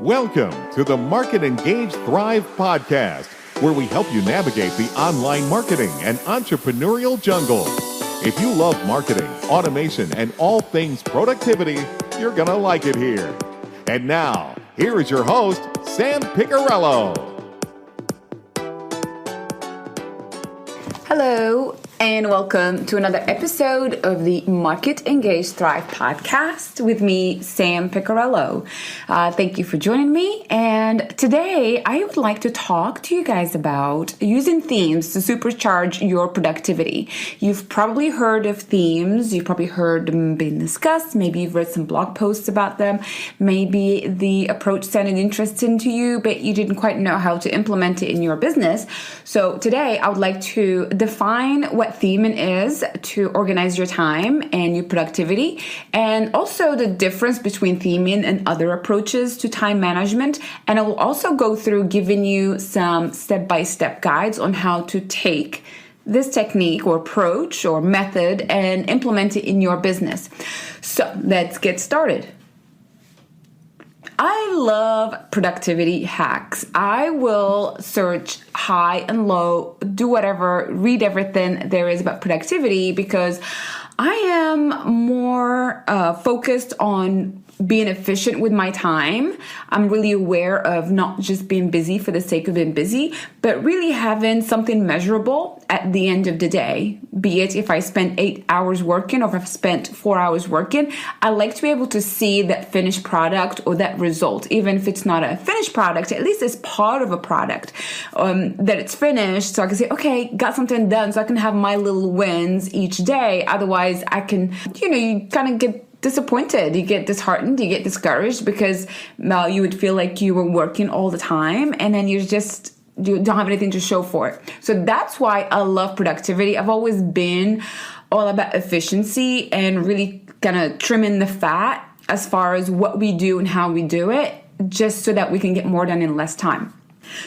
Welcome to the Market Engage Thrive podcast, where we help you navigate the online marketing and entrepreneurial jungle. If you love marketing, automation, and all things productivity, you're going to like it here. And now, here is your host, Sam Piccarello. Hello, and welcome to another episode of the Market Engage Thrive podcast with me, Sam Piccarello. Thank you for joining me. And today I would like to talk to you guys about using themes to supercharge your productivity. You've probably heard of themes. You've probably heard them being discussed. Maybe you've read some blog posts about them. Maybe the approach sounded interesting to you, but you didn't quite know how to implement it in your business. So today I would like to define what theming is to organize your time and your productivity, and also the difference between theming and other approaches to time management. And I will also go through giving you some step-by-step guides on how to take this technique or approach or method and implement it in your business. So let's get started. I love productivity hacks. I will search high and low, do whatever, read everything there is about productivity because I am more focused on being efficient with my time. I'm really aware of not just being busy for the sake of being busy, but really having something measurable at the end of the day. Be it if I spent 8 hours working or if I've spent 4 hours working, I like to be able to see that finished product or that result. Even if it's not a finished product, at least it's part of a product, that it's finished. So I can say, okay, got something done. So I can have my little wins each day. Otherwise I can, you kind of get disappointed, you get disheartened, you get discouraged because you would feel like you were working all the time and then you don't have anything to show for it. So that's why I love productivity. I've always been all about efficiency and really kind of trimming the fat as far as what we do and how we do it, just so that we can get more done in less time.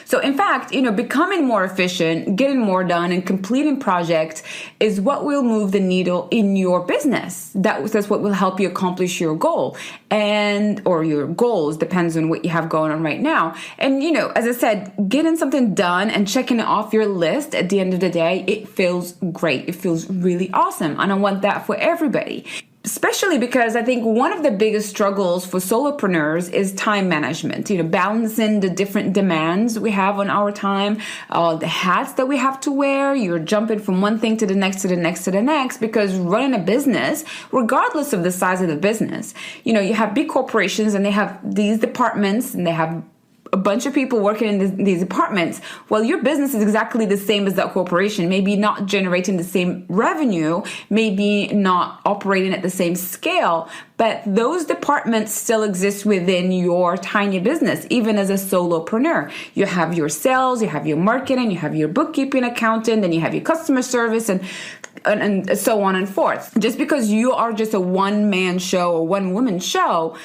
So in fact, becoming more efficient, getting more done, and completing projects is what will move the needle in your business. That's what will help you accomplish your goal or your goals, depends on what you have going on right now. And, as I said, getting something done and checking it off your list at the end of the day, it feels great. It feels really awesome. And I want that for everybody. Especially because I think one of the biggest struggles for solopreneurs is time management, balancing the different demands we have on our time, the hats that we have to wear. You're jumping from one thing to the next, to the next, to the next, because running a business, regardless of the size of the business, you have big corporations and they have these departments and they have a bunch of people working in these departments. Well, your business is exactly the same as that corporation, maybe not generating the same revenue, maybe not operating at the same scale, but those departments still exist within your tiny business, even as a solopreneur. You have your sales, you have your marketing, you have your bookkeeping, accounting, then you have your customer service, and so on and forth. Just because you are just a one-man show or one-woman show,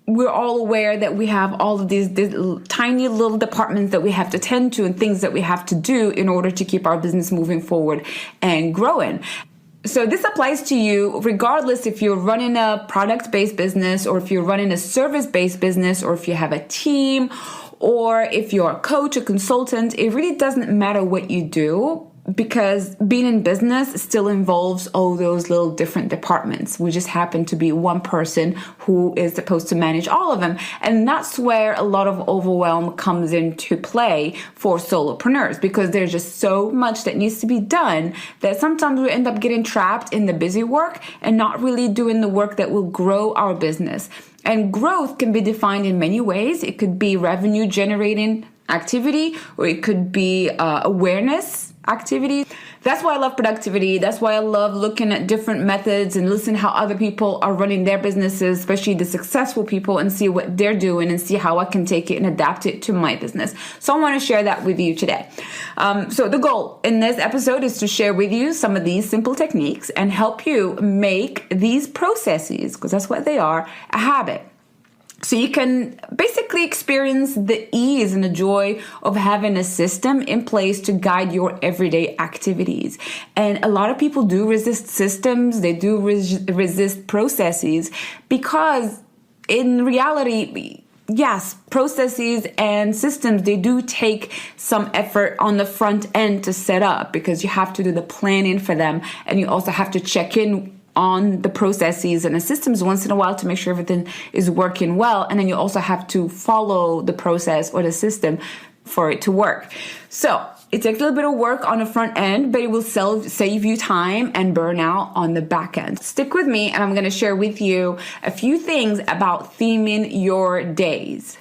we're all aware that we have all of these tiny little departments that we have to tend to and things that we have to do in order to keep our business moving forward and growing. So this applies to you regardless if you're running a product-based business or if you're running a service-based business or if you have a team or if you're a coach, a consultant. It really doesn't matter what you do, because being in business still involves all those little different departments. We just happen to be one person who is supposed to manage all of them. And that's where a lot of overwhelm comes into play for solopreneurs, because there's just so much that needs to be done that sometimes we end up getting trapped in the busy work and not really doing the work that will grow our business. And growth can be defined in many ways. It could be revenue generating activity, or it could be awareness activity. That's why I love productivity. That's why I love looking at different methods and listening how other people are running their businesses, especially the successful people, and see what they're doing and see how I can take it and adapt it to my business. So I want to share that with you today. So the goal in this episode is to share with you some of these simple techniques and help you make these processes, because that's what they are, a habit. So you can basically experience the ease and the joy of having a system in place to guide your everyday activities. And a lot of people do resist systems. They do resist processes because in reality, yes, processes and systems, they do take some effort on the front end to set up because you have to do the planning for them. And you also have to check in on the processes and the systems once in a while to make sure everything is working well. And then you also have to follow the process or the system for it to work. So it takes a little bit of work on the front end, but it will save you time and burnout on the back end. Stick with me and I'm going to share with you a few things about theming your days.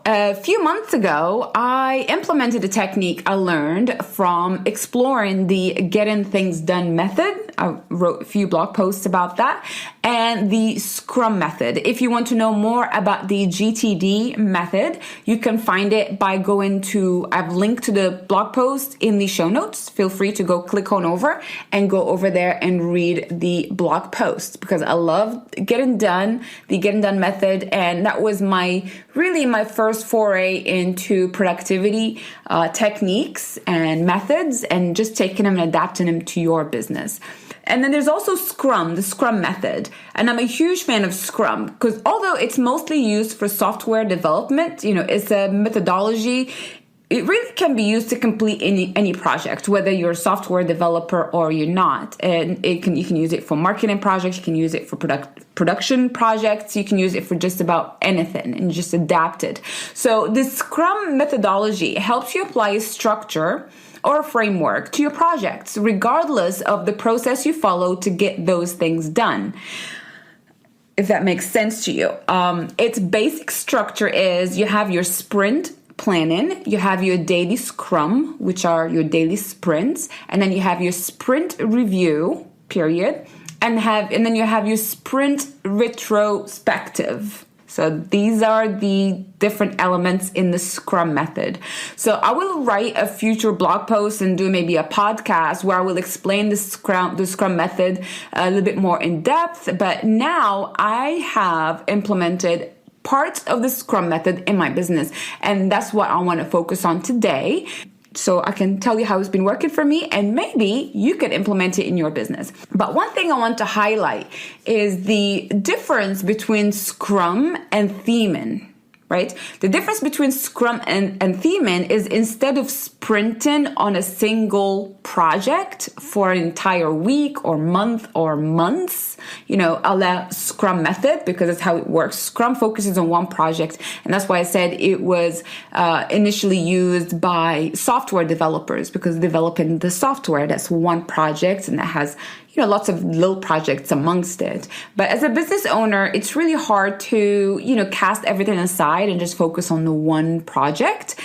A few months ago, I implemented a technique I learned from exploring the getting things done method. I wrote a few blog posts about that, and the Scrum method. If you want to know more about the GTD method, you can find it by going to, I've linked to the blog post in the show notes. Feel free to go click on over and go over there and read the blog post because I love the getting done method. And that was my first foray into productivity techniques and methods, and just taking them and adapting them to your business. And then there's also Scrum, the Scrum method. And I'm a huge fan of Scrum because although it's mostly used for software development, it's a methodology. It really can be used to complete any project, whether you're a software developer or you're not. And you can use it for marketing projects, you can use it for production projects, you can use it for just about anything and just adapt it. So the Scrum methodology helps you apply a structure or a framework to your projects, regardless of the process you follow to get those things done. If that makes sense to you. Its basic structure is you have your sprint planning, you have your daily scrum, which are your daily sprints, and then you have your sprint review period, and then you have your sprint retrospective. So these are the different elements in the Scrum method. So I will write a future blog post and do maybe a podcast where I will explain the Scrum method a little bit more in depth. But now I have implemented parts of the Scrum method in my business. And that's what I want to focus on today. So I can tell you how it's been working for me, and maybe you could implement it in your business. But one thing I want to highlight is the difference between Scrum and theming. Right? The difference between Scrum and theming is instead of sprinting on a single project for an entire week or month or months, a la Scrum method, because that's how it works. Scrum focuses on one project, and that's why I said it was initially used by software developers, because developing the software, that's one project, and that has lots of little projects amongst it. But as a business owner, it's really hard to, cast everything aside and just focus on the one project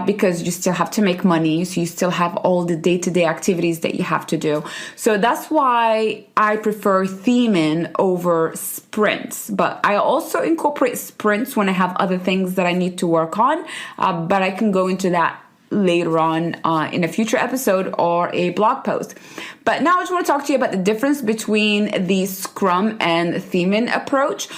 because you still have to make money. So you still have all the day-to-day activities that you have to do. So that's why I prefer theming over sprints. But I also incorporate sprints when I have other things that I need to work on. But I can go into that later on in a future episode or a blog post. But now I just want to talk to you about the difference between the Scrum and theming approach.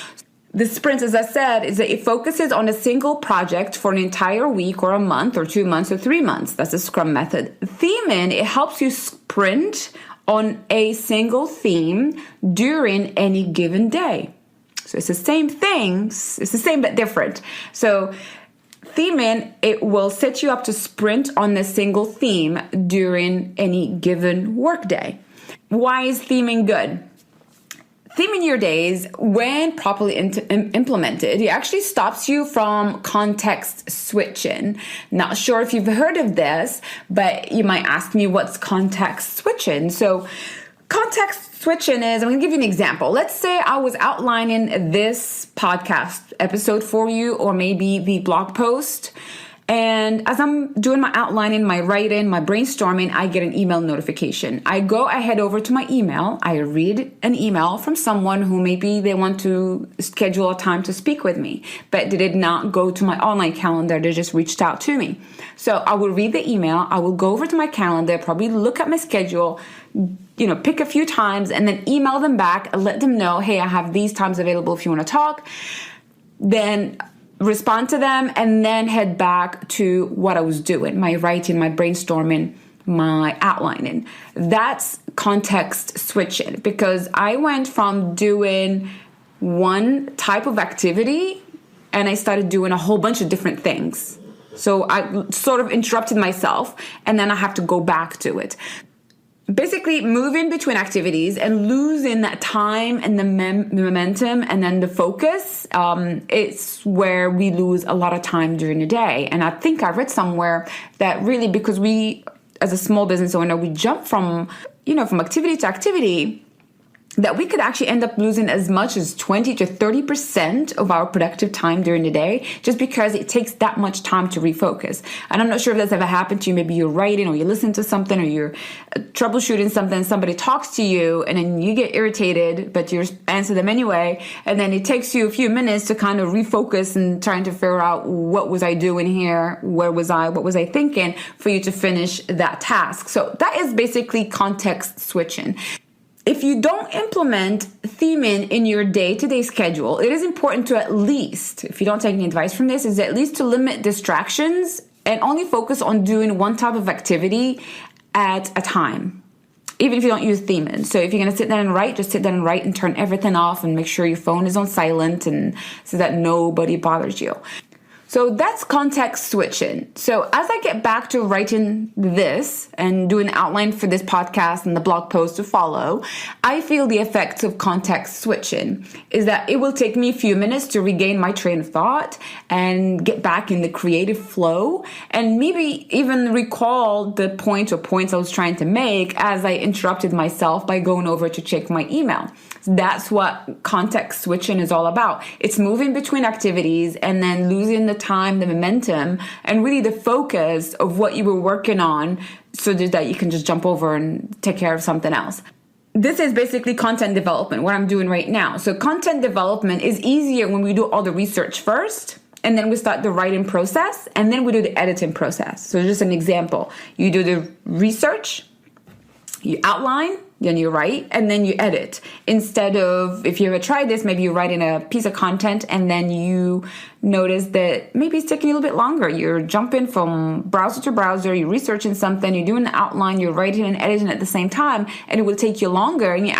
The sprint, as I said, is that it focuses on a single project for an entire week or a month or 2 months or 3 months. That's the Scrum method. Theming, it helps you sprint on a single theme during any given day. So it's the same thing. It's the same but different. So theming, it will set you up to sprint on a single theme during any given workday. Why is theming good? Theming your days, when properly implemented, it actually stops you from context switching. Not sure if you've heard of this, but you might ask me, what's context switching? So context switching is, I'm going to give you an example. Let's say I was outlining this podcast episode for you, or maybe the blog post. And as I'm doing my outlining, my writing, my brainstorming, I get an email notification. I head over to my email. I read an email from someone who maybe they want to schedule a time to speak with me, but they did not go to my online calendar. They just reached out to me. So I will read the email. I will go over to my calendar, probably look at my schedule, pick a few times, and then email them back and let them know, hey, I have these times available if you want to talk. Then respond to them, and then head back to what I was doing, my writing, my brainstorming, my outlining. That's context switching, because I went from doing one type of activity and I started doing a whole bunch of different things. So I sort of interrupted myself, and then I have to go back to it. Basically, moving between activities and losing that time and the momentum and then the focus, it's where we lose a lot of time during the day. And I think I read somewhere that really, because we, as a small business owner, we jump from activity to activity, that we could actually end up losing as much as 20 to 30% of our productive time during the day, just because it takes that much time to refocus. And I'm not sure if that's ever happened to you. Maybe you're writing or you're listening to something or you're troubleshooting something, somebody talks to you and then you get irritated, but you answer them anyway. And then it takes you a few minutes to kind of refocus and trying to figure out, what was I doing here? Where was I? What was I thinking? For you to finish that task. So that is basically context switching. If you don't implement theming in your day-to-day schedule, it is important to at least, if you don't take any advice from this, is at least to limit distractions and only focus on doing one type of activity at a time, even if you don't use theming. So if you're going to sit down and write, just sit down and write and turn everything off and make sure your phone is on silent and so that nobody bothers you. So that's context switching. So as I get back to writing this and doing an outline for this podcast and the blog post to follow, I feel the effects of context switching is that it will take me a few minutes to regain my train of thought and get back in the creative flow and maybe even recall the point or points I was trying to make as I interrupted myself by going over to check my email. That's what context switching is all about. It's moving between activities and then losing the time, the momentum, and really the focus of what you were working on so that you can just jump over and take care of something else. This is basically content development, what I'm doing right now. So content development is easier when we do all the research first, and then we start the writing process, and then we do the editing process. So just an example. You do the research, you outline, then you write, and then you edit. Instead of, if you ever tried this, maybe you're writing a piece of content and then you notice that maybe it's taking a little bit longer. You're jumping from browser to browser, you're researching something, you're doing the outline, you're writing and editing at the same time, and it will take you longer. And you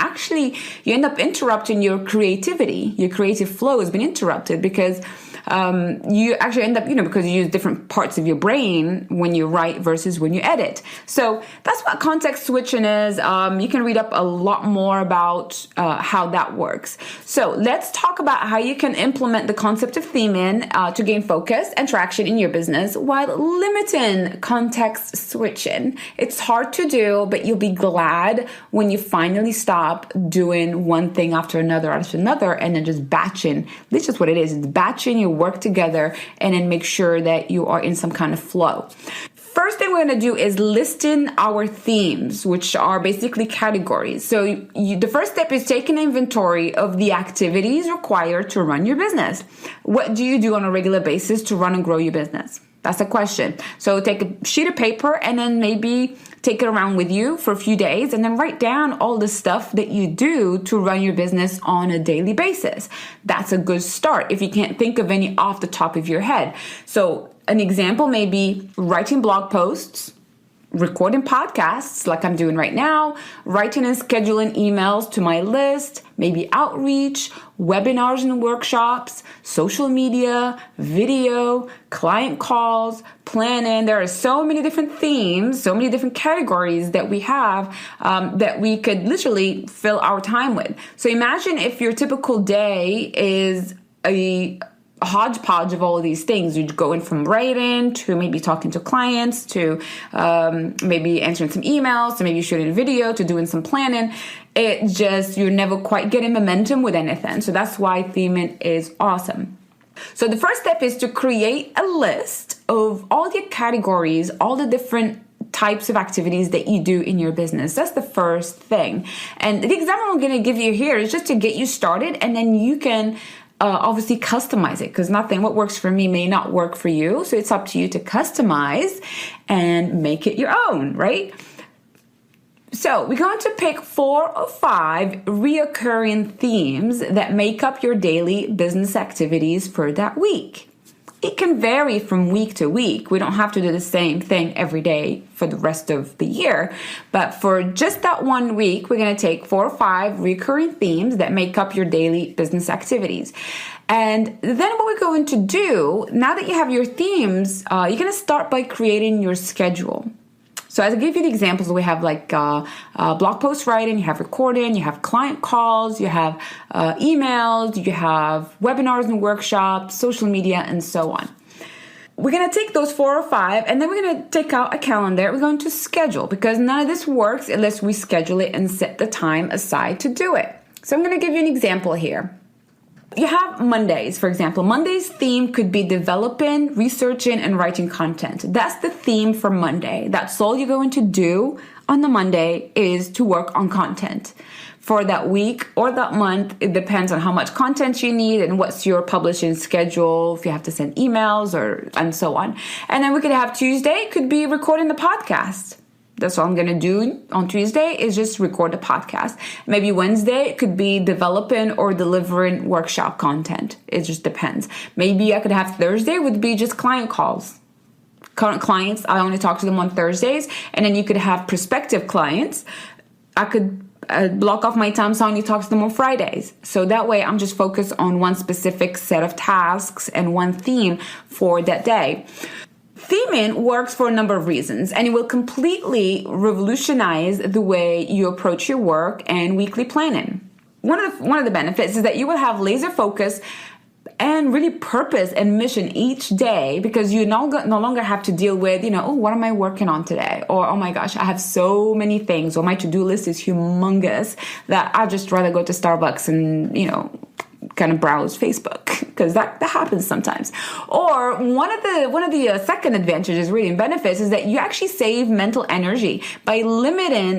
end up interrupting your creativity. Your creative flow has been interrupted because you actually end up, because you use different parts of your brain when you write versus when you edit. So that's what context switching is. You can read up a lot more about how that works. So let's talk about how you can implement the concept of theming to gain focus and traction in your business while limiting context switching. It's hard to do, but you'll be glad when you finally stop doing one thing after another, and then just batching. This is just what it is. It's batching your work together and then make sure that you are in some kind of flow. First thing we're going to do is listing our themes, which are basically categories. So the first step is taking inventory of the activities required to run your business. What do you do on a regular basis to run and grow your business? That's a question. So take a sheet of paper and then maybe take it around with you for a few days and then write down all the stuff that you do to run your business on a daily basis. That's a good start if you can't think of any off the top of your head. So an example may be writing blog posts, recording podcasts like I'm doing right now, writing and scheduling emails to my list, maybe outreach, webinars and workshops, social media, video, client calls, planning. There are so many different themes, so many different categories that we have that we could literally fill our time with. So imagine if your typical day is a hodgepodge of all of these things. You're going from writing to maybe talking to clients to maybe answering some emails to maybe shooting a video to doing some planning. You're never quite getting momentum with anything. So that's why theming is awesome. So the first step is to create a list of all the categories, all the different types of activities that you do in your business. That's the first thing. And the example I'm going to give you here is just to get you started, and then you can obviously customize it, because what works for me may not work for you. So it's up to you to customize and make it your own, right? So we're going to pick 4 or 5 reoccurring themes that make up your daily business activities for that week. it can vary from week to week. We don't have to do the same thing every day for the rest of the year. But for just that 1 week, we're going to take 4 or 5 recurring themes that make up your daily business activities. And then what we're going to do, now that you have your themes, you're going to start by creating your schedule. So as I give you the examples, we have like blog post writing, you have recording, you have client calls, you have emails, you have webinars and workshops, social media, and so on. We're going to take those 4 or 5, and then we're going to take out a calendar. We're going to schedule, because none of this works unless we schedule it and set the time aside to do it. So I'm going to give you an example here. You have Mondays, for example. Monday's theme could be developing, researching, and writing content. That's the theme for Monday. That's all you're going to do on the Monday is to work on content. For that week or that month, it depends on how much content you need and what's your publishing schedule, if you have to send emails and so on. And then we could have Tuesday, it could be recording the podcast. That's all I'm going to do on Tuesday is just record a podcast. Maybe Wednesday, it could be developing or delivering workshop content. It just depends. Maybe I could have Thursday would be just client calls. Current clients, I only talk to them on Thursdays. And then you could have prospective clients. I could block off my time so I only talk to them on Fridays. So that way I'm just focused on one specific set of tasks and one theme for that day. Theming works for a number of reasons, and it will completely revolutionize the way you approach your work and weekly planning. One of the benefits is that you will have laser focus and really purpose and mission each day, because you no longer have to deal with, oh, what am I working on today? Or, oh my gosh, I have so many things, or my to-do list is humongous that I'd just rather go to Starbucks and, kind of browse Facebook, because that happens sometimes. Or one of the second advantages really and benefits is that you actually save mental energy by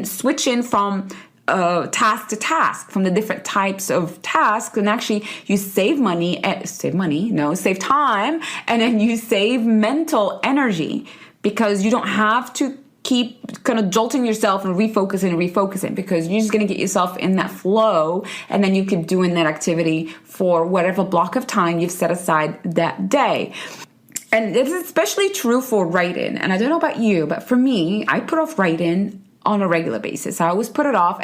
switching from task to task, from the different types of tasks, and actually you save time, and then you save mental energy, because you don't have to keep kind of jolting yourself and refocusing, because you're just going to get yourself in that flow, and then you keep doing that activity for whatever block of time you've set aside that day. And this is especially true for writing. And I don't know about you, but for me, I put off writing on a regular basis. I always put it off,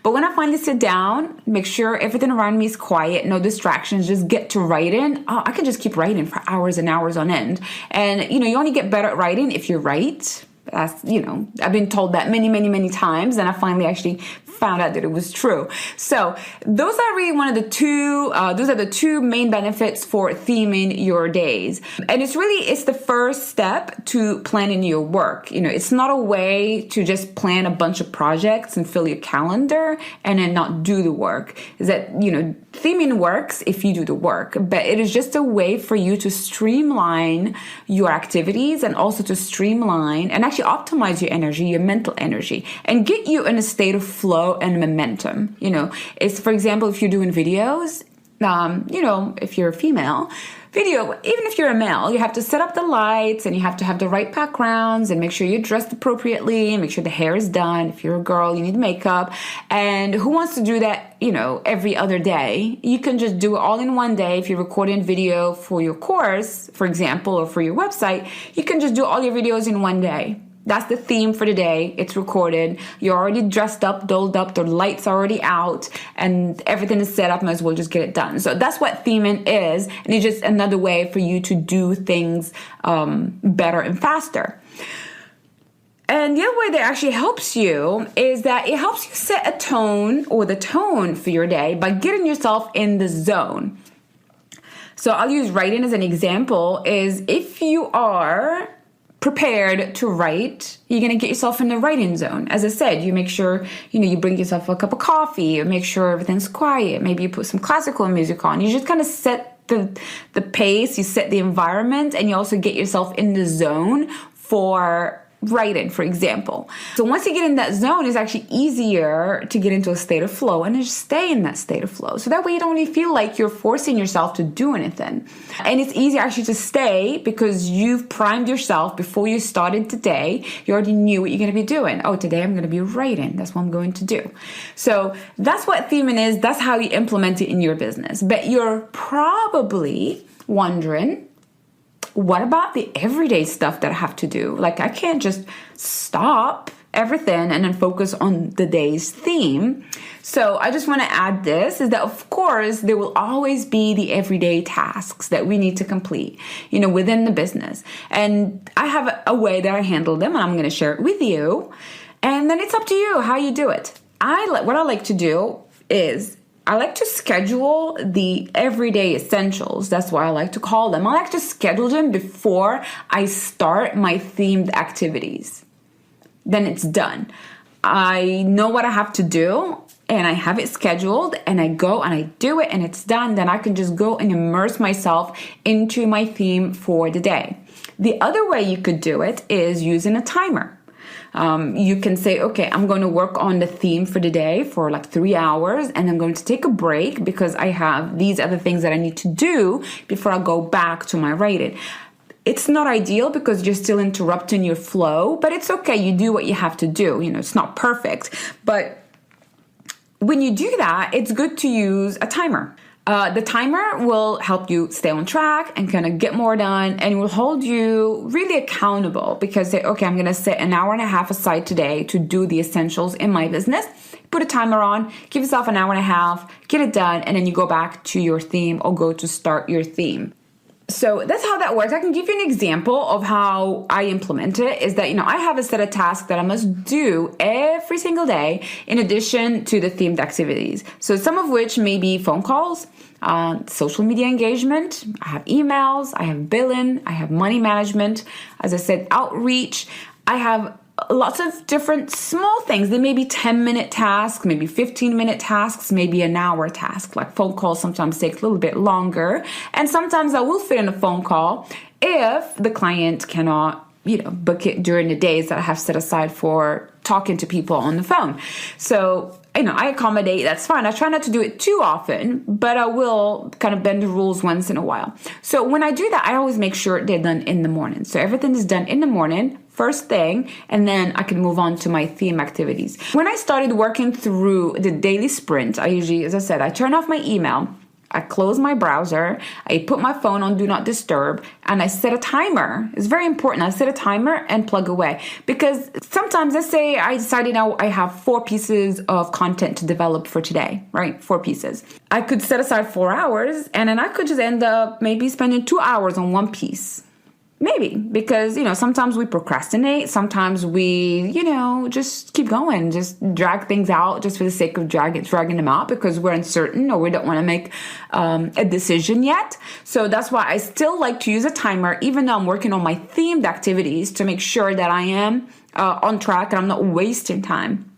but when I finally sit down, make sure everything around me is quiet, no distractions, just get to writing. I can just keep writing for hours and hours on end. And you only get better at writing if you write. I've been told that many, many, many times, and I finally actually found out that it was true. So those are really those are the two main benefits for theming your days. And it's the first step to planning your work. It's not a way to just plan a bunch of projects and fill your calendar and then not do the work. Is that, theming works if you do the work, but it is just a way for you to streamline your activities, and also to streamline and actually optimize your energy, your mental energy, and get you in a state of flow and momentum. It's, for example, if you're doing videos, if you're a female, even if you're a male, you have to set up the lights, and you have to have the right backgrounds, and make sure you're dressed appropriately, and make sure the hair is done. If you're a girl, you need makeup. And who wants to do that, every other day? You can just do it all in one day. If you're recording video for your course, for example, or for your website, you can just do all your videos in one day. That's the theme for the day. It's recorded. You're already dressed up, dolled up. The lights are already out, and everything is set up. Might as well just get it done. So that's what theming is, and it's just another way for you to do things better and faster. And the other way that actually helps you is that it helps you set a tone, or the tone for your day, by getting yourself in the zone. So I'll use writing as an example. Is if you are prepared to write, you're going to get yourself in the writing zone. As I said, you make sure, you bring yourself a cup of coffee, you make sure everything's quiet. Maybe you put some classical music on. You just kind of set the pace, you set the environment, and you also get yourself in the zone for writing, for example. So once you get in that zone, it's actually easier to get into a state of flow and just stay in that state of flow. So that way you don't really feel like you're forcing yourself to do anything. And it's easier actually to stay because you've primed yourself before you started today. You already knew what you're going to be doing. Oh, today I'm going to be writing. That's what I'm going to do. So that's what theming is. That's how you implement it in your business. But you're probably wondering, what about the everyday stuff that I have to do? Like, I can't just stop everything and then focus on the day's theme. So I just want to add this, is that of course there will always be the everyday tasks that we need to complete, within the business. And I have a way that I handle them, and I'm going to share it with you. And then it's up to you how you do it. What I like to do is I like to schedule the everyday essentials. That's what I like to call them. I like to schedule them before I start my themed activities. Then it's done. I know what I have to do, and I have it scheduled, and I go and I do it, and it's done. Then I can just go and immerse myself into my theme for the day. The other way you could do it is using a timer. You can say, okay, I'm going to work on the theme for the day for like 3 hours, and I'm going to take a break because I have these other things that I need to do before I go back to my writing. It's not ideal because you're still interrupting your flow, but it's okay. You do what you have to do. It's not perfect. But when you do that, it's good to use a timer. The timer will help you stay on track and kind of get more done, and it will hold you really accountable because say, okay, I'm going to set an hour and a half aside today to do the essentials in my business. Put a timer on, give yourself an hour and a half, get it done, and then you go back to your theme or go to start your theme. So that's how that works. I can give you an example of how I implement it is that, I have a set of tasks that I must do every single day in addition to the themed activities. So some of which may be phone calls, social media engagement, I have emails, I have billing, I have money management, as I said, outreach. I have lots of different small things. They may be 10-minute tasks, maybe 15-minute tasks, maybe an hour task. Like phone calls sometimes take a little bit longer. And sometimes I will fit in a phone call if the client cannot, book it during the days that I have set aside for talking to people on the phone. So, I accommodate, that's fine. I try not to do it too often, but I will kind of bend the rules once in a while. So when I do that, I always make sure they're done in the morning. So everything is done in the morning, first thing, and then I can move on to my theme activities. When I started working through the daily sprint, I usually, as I said, I turn off my email, I close my browser, I put my phone on Do Not Disturb, and I set a timer. It's very important. I set a timer and plug away. Because sometimes, let's say I decided now I have 4 pieces of content to develop for today, right? 4 pieces. I could set aside 4 hours, and then I could just end up maybe spending 2 hours on one piece. Maybe, because, sometimes we procrastinate. Sometimes we, just keep going, just drag things out just for the sake of dragging them out because we're uncertain or we don't want to make a decision yet. So that's why I still like to use a timer, even though I'm working on my themed activities, to make sure that I am on track and I'm not wasting time.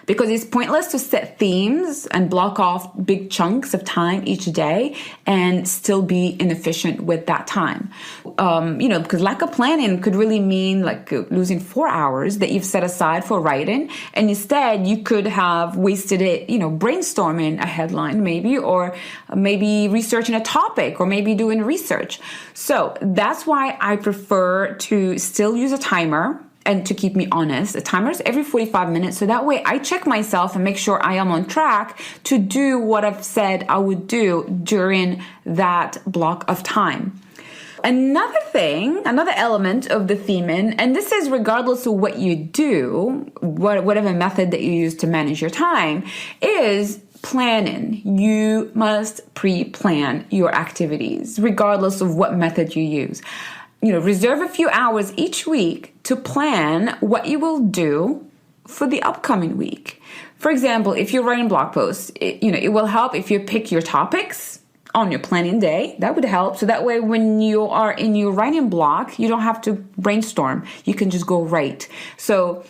Because it's pointless to set themes and block off big chunks of time each day and still be inefficient with that time. Because lack of planning could really mean like losing 4 hours that you've set aside for writing. And instead you could have wasted it, brainstorming a headline maybe, or maybe researching a topic, or maybe doing research. So that's why I prefer to still use a timer. And to keep me honest, the timer is every 45 minutes. So that way I check myself and make sure I am on track to do what I've said I would do during that block of time. Another element of the theming, and this is regardless of what you do, whatever method that you use to manage your time, is planning. You must pre-plan your activities, regardless of what method you use. Reserve a few hours each week to plan what you will do for the upcoming week. For example, if you're writing blog posts, it will help if you pick your topics on your planning day. That would help. So that way, when you are in your writing block, you don't have to brainstorm. You can just go write. So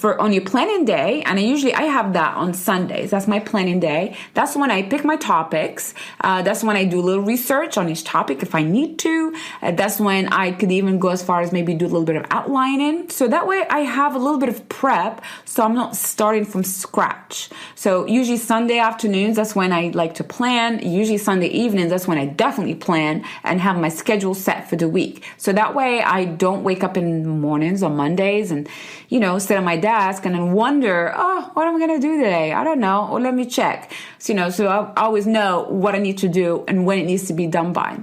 on your planning day, and I have that on Sundays. That's my planning day. That's when I pick my topics. That's when I do a little research on each topic if I need to. That's when I could even go as far as maybe do a little bit of outlining. So that way I have a little bit of prep, so I'm not starting from scratch. So usually Sunday afternoons, that's when I like to plan. Usually Sunday evenings, that's when I definitely plan and have my schedule set for the week. So that way I don't wake up in the mornings on Mondays and, sit on my desk and then wonder, what am I going to do today? I don't know. Or let me check. So I always know what I need to do and when it needs to be done by.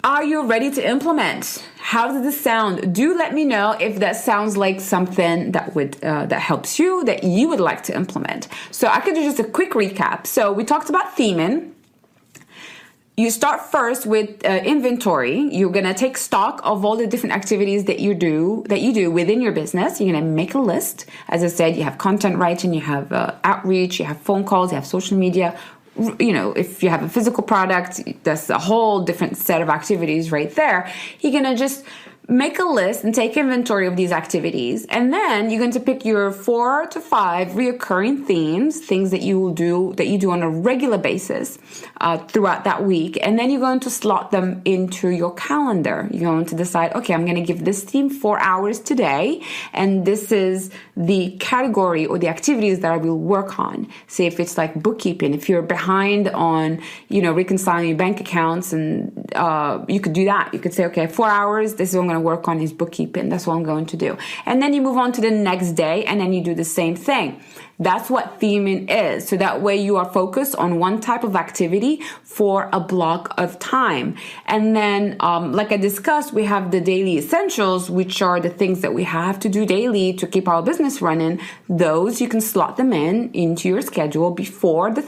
Are you ready to implement? How does this sound? Do let me know if that sounds like something that would that helps you, that you would like to implement. So I could do just a quick recap. So we talked about theming. You start first with inventory. You're gonna take stock of all the different activities that you do within your business. You're gonna make a list. As I said, you have content writing, you have outreach, you have phone calls, you have social media. You know, if you have a physical product, that's a whole different set of activities right there. You're gonna just make a list and take inventory of these activities. And then you're going to pick your 4 to 5 reoccurring themes, things that you do on a regular basis throughout that week. And then you're going to slot them into your calendar. You're going to decide, okay, I'm going to give this theme 4 hours today. And this is the category or the activities that I will work on. Say if it's like bookkeeping, if you're behind on, reconciling your bank accounts, and you could do that. You could say, okay, 4 hours, this is what I'm going to work on is bookkeeping. That's what I'm going to do. And then you move on to the next day, and then you do the same thing. That's what theming is. So that way you are focused on one type of activity for a block of time. And then, like I discussed, we have the daily essentials, which are the things that we have to do daily to keep our business running. Those you can slot them into your schedule before the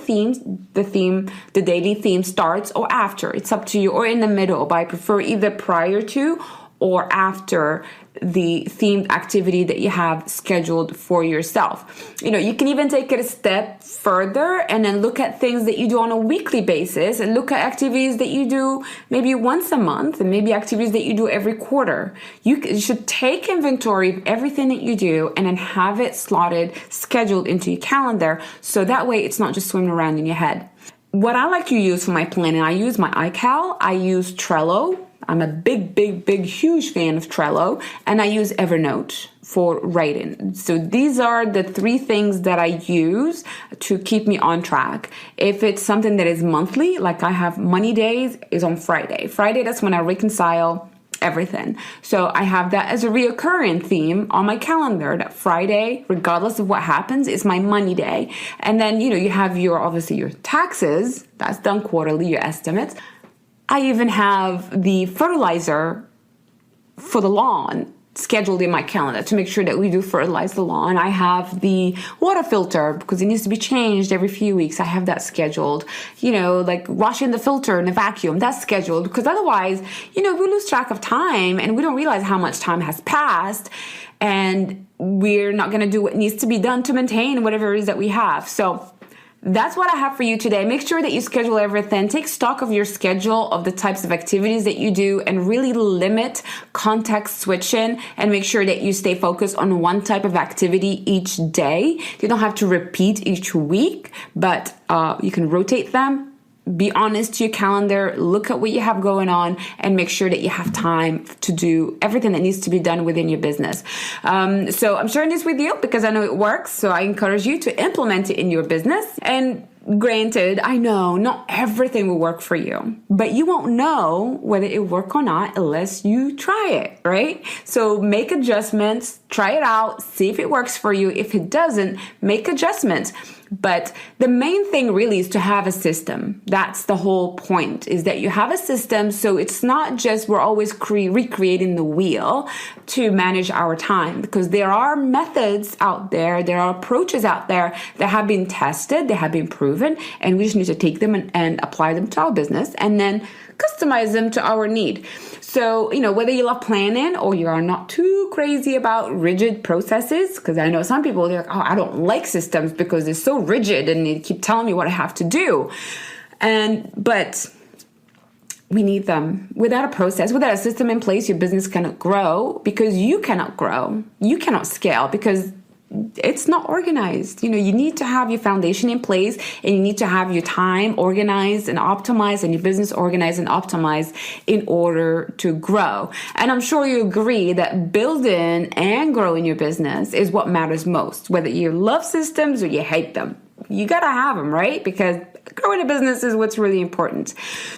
daily theme starts, or after. It's up to you, or in the middle, but I prefer either prior to or after the themed activity that you have scheduled for yourself. You can even take it a step further and then look at things that you do on a weekly basis, and look at activities that you do maybe once a month, and maybe activities that you do every quarter. You should take inventory of everything that you do and then have it scheduled into your calendar, so that way it's not just swimming around in your head. What I like to use for my planning, I use my iCal, I use Trello. I'm a big, huge fan of Trello, and I use Evernote for writing. So these are the 3 things that I use to keep me on track. If it's something that is monthly, like I have Money Days is on Friday. Friday, that's when I reconcile everything. So I have that as a reoccurring theme on my calendar, that Friday, regardless of what happens, is my money day. And then, you have obviously your taxes, that's done quarterly, your estimates. I even have the fertilizer for the lawn scheduled in my calendar to make sure that we do fertilize the lawn. I have the water filter because it needs to be changed every few weeks. I have that scheduled. Like washing the filter in the vacuum, that's scheduled, because otherwise, we lose track of time and we don't realize how much time has passed, and we're not going to do what needs to be done to maintain whatever it is that we have. So that's what I have for you today. Make sure that you schedule everything. Take stock of your schedule, of the types of activities that you do, and really limit context switching, and make sure that you stay focused on one type of activity each day. You don't have to repeat each week, but you can rotate them. Be honest to your calendar, look at what you have going on, and make sure that you have time to do everything that needs to be done within your business. So I'm sharing this with you because I know it works. So I encourage you to implement it in your business. And granted, I know not everything will work for you, but you won't know whether it will work or not unless you try it, right? So make adjustments, try it out, see if it works for you. If it doesn't, make adjustments. But the main thing really is to have a system. That's the whole point, is that you have a system. So it's not just we're always recreating the wheel to manage our time, because there are methods out there, there are approaches out there that have been tested, they have been proven, and we just need to take them and apply them to our business and then customize them to our need. So, whether you love planning or you are not too crazy about rigid processes, because I know some people, they're like, oh, I don't like systems because they're so rigid and they keep telling me what I have to do. But we need them. Without a process, without a system in place, your business cannot grow, because you cannot grow. You cannot scale because it's not organized. You need to have your foundation in place, and you need to have your time organized and optimized, and your business organized and optimized in order to grow. And I'm sure you agree that building and growing your business is what matters most, whether you love systems or you hate them. You got to have them, right? Because growing a business is what's really important.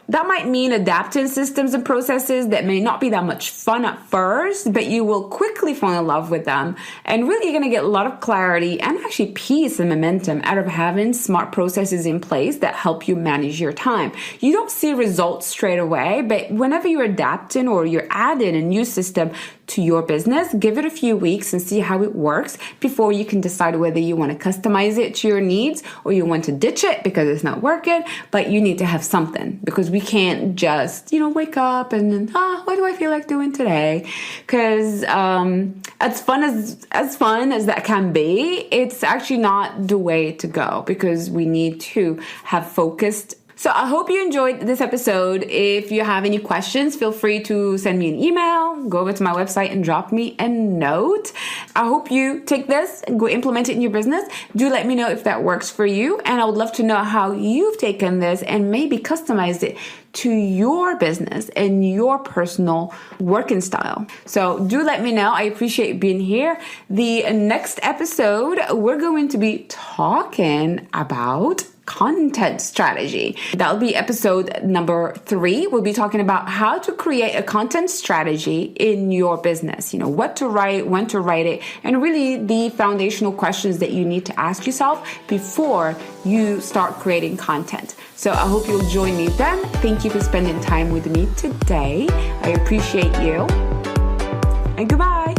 That might mean adapting systems and processes that may not be that much fun at first, but you will quickly fall in love with them. And really, you're going to get a lot of clarity and actually peace and momentum out of having smart processes in place that help you manage your time. You don't see results straight away, but whenever you're adapting or you're adding a new system to your business, give it a few weeks and see how it works before you can decide whether you want to customize it to your needs or you want to ditch it because it's not working. But you need to have something, because we can't just, wake up and what do I feel like doing today? Because as fun as that can be, it's actually not the way to go, because we need to have focused. So I hope you enjoyed this episode. If you have any questions, feel free to send me an email, go over to my website and drop me a note. I hope you take this and go implement it in your business. Do let me know if that works for you. And I would love to know how you've taken this and maybe customized it to your business and your personal working style. So do let me know. I appreciate being here. The next episode, we're going to be talking about content strategy. That'll be episode number 3. We'll be talking about how to create a content strategy in your business. What to write, when to write it, and really the foundational questions that you need to ask yourself before you start creating content. So I hope you'll join me then. Thank you for spending time with me today. I appreciate you. And goodbye.